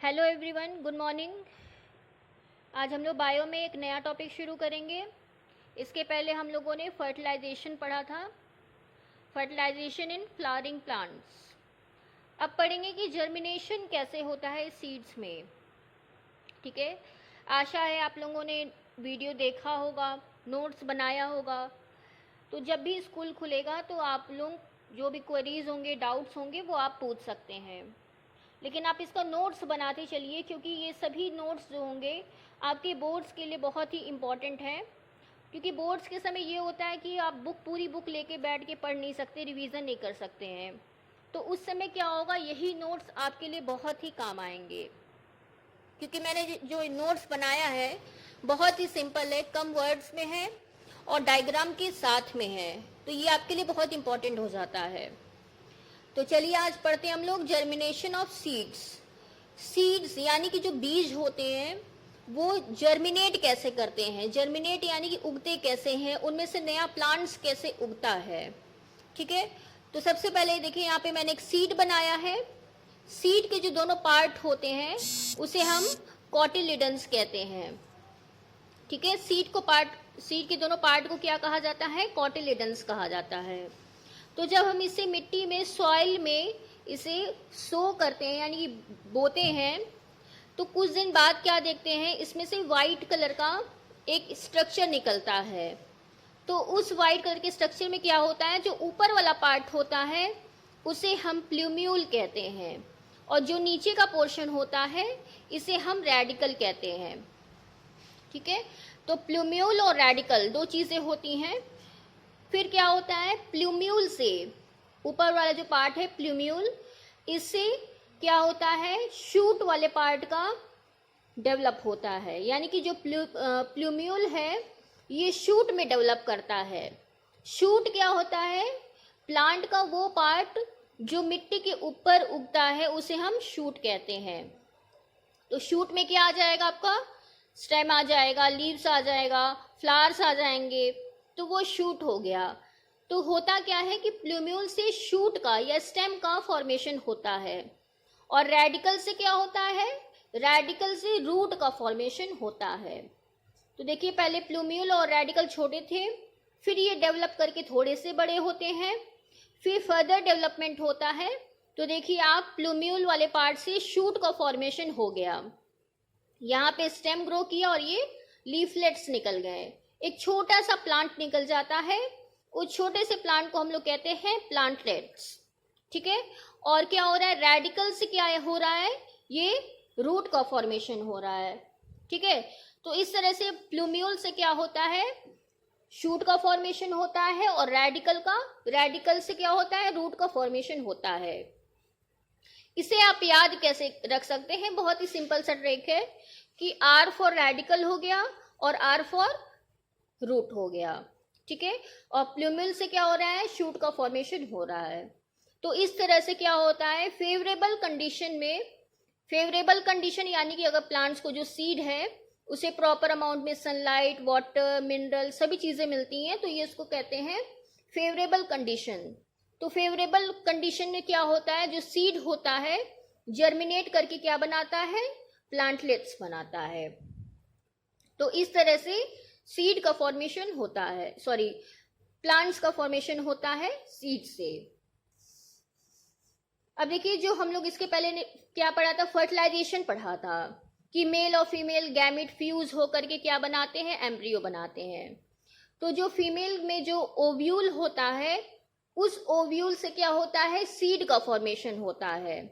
Hello everyone, good morning. आज हम लोग बायो में एक नया टॉपिक शुरू करेंगे। इसके पहले हम लोगों ने फर्टिलाइजेशन पढ़ा था, फर्टिलाइजेशन इन फ्लावरिंग प्लांट्स। अब पढ़ेंगे कि जर्मिनेशन कैसे होता है सीड्स में। ठीक है, आशा है आप लोगों ने वीडियो देखा होगा, नोट्स बनाया होगा। तो जब भी स्कूल खुलेगा तो आप लोग जो भी क्वेरीज होंगे, डाउट्स होंगे, वो आप पूछ सकते हैं। लेकिन आप इसका नोट्स बनाते चलिए, क्योंकि ये सभी नोट्स जो होंगे आपके बोर्ड्स के लिए बहुत ही इम्पॉर्टेंट हैं। क्योंकि बोर्ड्स के समय ये होता है कि आप पूरी बुक लेके बैठ के पढ़ नहीं सकते, रिवीजन नहीं कर सकते हैं। तो उस समय क्या होगा, यही नोट्स आपके लिए बहुत ही काम आएंगे। क्योंकि मैंने जो नोट्स बनाया है बहुत ही सिंपल है, कम वर्ड्स में है और डायग्राम के साथ में है, तो ये आपके लिए बहुत इंपॉर्टेंट हो जाता है। तो चलिए आज पढ़ते हैं हम लोग जर्मिनेशन ऑफ सीड्स। सीड्स यानी कि जो बीज होते हैं वो जर्मिनेट कैसे करते हैं, जर्मिनेट यानी कि उगते कैसे हैं, उनमें से नया प्लांट्स कैसे उगता है। ठीक है, तो सबसे पहले देखिए यहाँ पे मैंने एक सीड बनाया है। सीड के जो दोनों पार्ट होते हैं उसे हम कॉटिलिडन्स कहते हैं। ठीक है, सीड के दोनों पार्ट को क्या कहा जाता है, कॉटिलिडन्स कहा जाता है। तो जब हम इसे मिट्टी में, सॉइल में इसे सो करते हैं यानी कि बोते हैं, तो कुछ दिन बाद क्या देखते हैं, इसमें से वाइट कलर का एक स्ट्रक्चर निकलता है। तो उस वाइट कलर के स्ट्रक्चर में क्या होता है, जो ऊपर वाला पार्ट होता है उसे हम प्लूम्यूल कहते हैं, और जो नीचे का पोर्शन होता है इसे हम रेडिकल कहते हैं। ठीक है, तो प्लूम्यूल और रेडिकल दो चीजें होती हैं। फिर क्या होता है, प्लूम्यूल से ऊपर वाला जो पार्ट है प्लूम्यूल, इससे क्या होता है, शूट वाले पार्ट का डेवलप होता है। यानी कि जो प्लूम्यूल है ये शूट में डेवलप करता है। शूट क्या होता है, प्लांट का वो पार्ट जो मिट्टी के ऊपर उगता है उसे हम शूट कहते हैं। तो शूट में क्या आ जाएगा, आपका स्टेम आ जाएगा, लीव्स आ जाएगा, फ्लावर्स आ जाएंगे, तो वो शूट हो गया। तो होता क्या है कि प्लूम्यूल से शूट का या स्टेम का फॉर्मेशन होता है, और रेडिकल से क्या होता है, रेडिकल से रूट का फॉर्मेशन होता है। तो देखिए पहले प्लूम्यूल और रेडिकल छोटे थे, फिर ये डेवलप करके थोड़े से बड़े होते हैं, फिर फर्दर डेवलपमेंट होता है। तो देखिए आप, प्लूम्यूल वाले पार्ट से शूट का फॉर्मेशन हो गया, यहाँ पे स्टेम ग्रो किया और ये लीफलेट्स निकल गए, एक छोटा सा प्लांट निकल जाता है। उस छोटे से प्लांट को हम लोग कहते हैं प्लांटलेट्स। ठीक है, और क्या हो रहा है, रेडिकल से क्या हो रहा है, ये रूट का फॉर्मेशन हो रहा है। ठीक है, तो इस तरह से प्लूम्यूल से क्या होता है, शूट का फॉर्मेशन होता है, और रेडिकल से क्या होता है, रूट का फॉर्मेशन होता है। इसे आप याद कैसे रख सकते हैं, बहुत ही सिंपल सा ट्रिक है कि R फॉर रेडिकल हो गया और R फॉर रूट हो गया। ठीक है, और प्लूम्यूल से क्या हो रहा है, शूट का फॉर्मेशन हो रहा है। तो इस तरह से क्या होता है, फेवरेबल कंडीशन में, फेवरेबल कंडीशन यानी कि अगर प्लांट्स को जो सीड है उसे प्रॉपर अमाउंट में सनलाइट, वाटर, मिनरल सभी चीजें मिलती हैं, तो ये इसको कहते हैं फेवरेबल कंडीशन। तो फेवरेबल कंडीशन में क्या होता है, जो सीड होता है जर्मिनेट करके क्या बनाता है, प्लांटलेट्स बनाता है। तो इस तरह से सीड का फॉर्मेशन होता है, सॉरी प्लांट्स का फॉर्मेशन होता है सीड से। अब देखिए, जो हम लोग इसके पहले ने क्या पढ़ा था, फर्टिलाइजेशन पढ़ा था कि मेल और फीमेल गैमेट फ्यूज होकर के क्या बनाते हैं, एम्ब्रियो बनाते हैं। तो जो फीमेल में जो ओव्यूल होता है, उस ओव्यूल से क्या होता है, सीड का फॉर्मेशन होता है,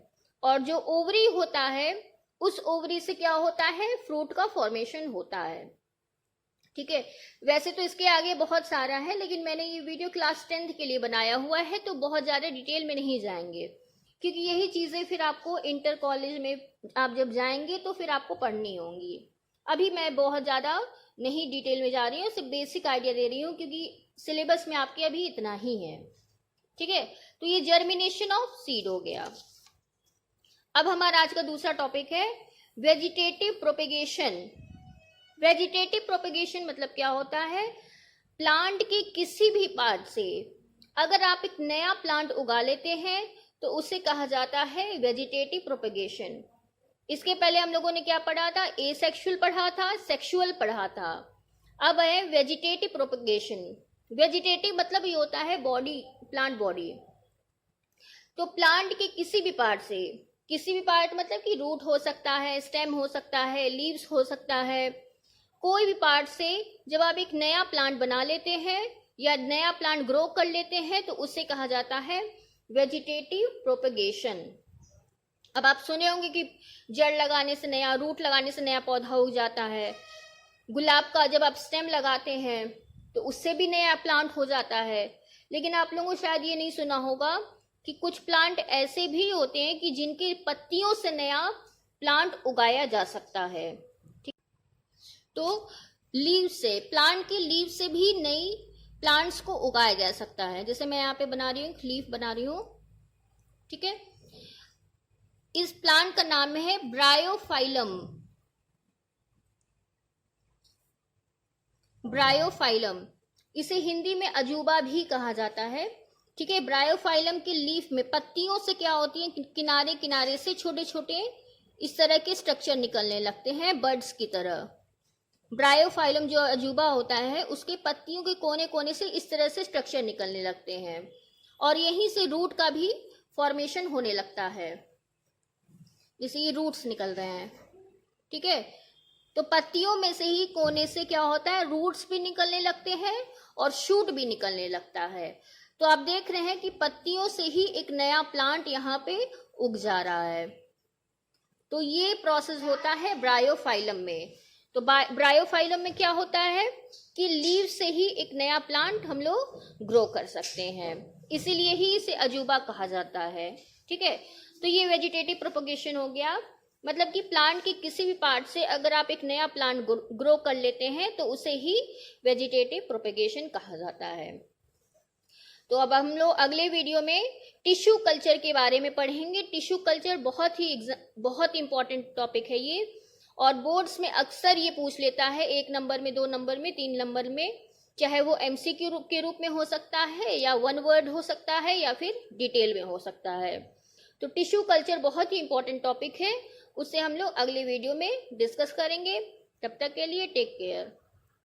और जो ओवरी होता है उस ओवरी से क्या होता है, फ्रूट का फॉर्मेशन होता है। ठीक है, वैसे तो इसके आगे बहुत सारा है, लेकिन मैंने ये वीडियो क्लास 10th के लिए बनाया हुआ है, तो बहुत ज़्यादा डिटेल में नहीं जाएंगे, क्योंकि यही चीज़ें फिर आपको इंटर कॉलेज में आप जब जाएंगे तो फिर आपको पढ़नी होंगी। अभी मैं बहुत ज़्यादा नहीं डिटेल में जा रही हूँ, सिर्फ बेसिक आइडिया दे रही हूँ, क्योंकि सिलेबस में आपके अभी इतना ही है। ठीक है, तो ये जर्मिनेशन ऑफ सीड हो गया। अब हमारा आज का दूसरा टॉपिक है वेजिटेटिव प्रोपेगेशन। वेजिटेटिव प्रोपेगेशन मतलब क्या होता है, प्लांट के किसी भी पार्ट से अगर आप एक नया प्लांट उगा लेते हैं तो उसे कहा जाता है वेजिटेटिव प्रोपेगेशन। इसके पहले हम लोगों ने क्या पढ़ा था? एसेक्सुअल पढ़ा था, सेक्सुअल पढ़ा था। अब है वेजिटेटिव प्रोपगेशन। वेजिटेटिव मतलब ये होता है बॉडी, प्लांट बॉडी। तो प्लांट के किसी भी पार्ट से, किसी भी पार्ट मतलब कि रूट हो सकता है, स्टेम हो सकता है, लीव्स हो सकता है, कोई भी पार्ट से जब आप एक नया प्लांट बना लेते हैं या नया प्लांट ग्रो कर लेते हैं तो उसे कहा जाता है वेजिटेटिव प्रोपगेशन। अब आप सुने होंगे कि जड़ लगाने से नया, रूट लगाने से नया पौधा उग जाता है। गुलाब का जब आप स्टेम लगाते हैं तो उससे भी नया प्लांट हो जाता है। लेकिन आप लोगों को शायद ये नहीं सुना होगा कि कुछ प्लांट ऐसे भी होते हैं कि जिनकी पत्तियों से नया प्लांट उगाया जा सकता है। ठीक, तो लीव से, प्लांट के लीव से भी नई प्लांट्स को उगाया जा सकता है। जैसे मैं यहाँ पे बना रही हूँ, लीफ बना रही हूँ, ठीक है। इस प्लांट का नाम है ब्रायोफाइलम। ब्रायोफाइलम, इसे हिंदी में अजूबा भी कहा जाता है, ठीक है। ब्रायोफाइलम के लीफ में पत्तियों से क्या होती है, किनारे किनारे से छोटे छोटे इस तरह के स्ट्रक्चर निकलने लगते हैं, बर्ड्स की तरह। ब्रायोफाइलम जो अजूबा होता है उसके पत्तियों के कोने कोने से इस तरह से स्ट्रक्चर निकलने लगते हैं और यहीं से रूट का भी फॉर्मेशन होने लगता है। जैसे ये रूट्स निकल रहे हैं, ठीक है। तो पत्तियों में से ही कोने से क्या होता है, रूट्स भी निकलने लगते हैं और शूट भी निकलने लगता है। तो आप देख रहे हैं कि पत्तियों से ही एक नया प्लांट यहाँ पे उग जा रहा है। तो ये प्रोसेस होता है ब्रायोफाइलम में। तो ब्रायोफाइलम में क्या होता है कि लीव से ही एक नया प्लांट हम लोग ग्रो कर सकते हैं, इसीलिए ही इसे अजूबा कहा जाता है, ठीक है। तो ये वेजिटेटिव प्रोपगेशन हो गया, मतलब कि प्लांट के किसी भी पार्ट से अगर आप एक नया प्लांट ग्रो कर लेते हैं तो उसे ही वेजिटेटिव प्रोपगेशन कहा जाता है। तो अब हम लोग अगले वीडियो में टिश्यू कल्चर के बारे में पढ़ेंगे। टिश्यू कल्चर बहुत इंपॉर्टेंट टॉपिक है ये, और बोर्ड्स में अक्सर ये पूछ लेता है 1 नंबर में, 2 नंबर में, 3 नंबर में, चाहे वो एमसीक्यू के रूप में हो सकता है या 1 वर्ड हो सकता है या फिर डिटेल में हो सकता है। तो टिश्यू कल्चर बहुत ही इंपॉर्टेंट टॉपिक है, उससे हम लोग अगले वीडियो में डिस्कस करेंगे। तब तक के लिए टेक केयर।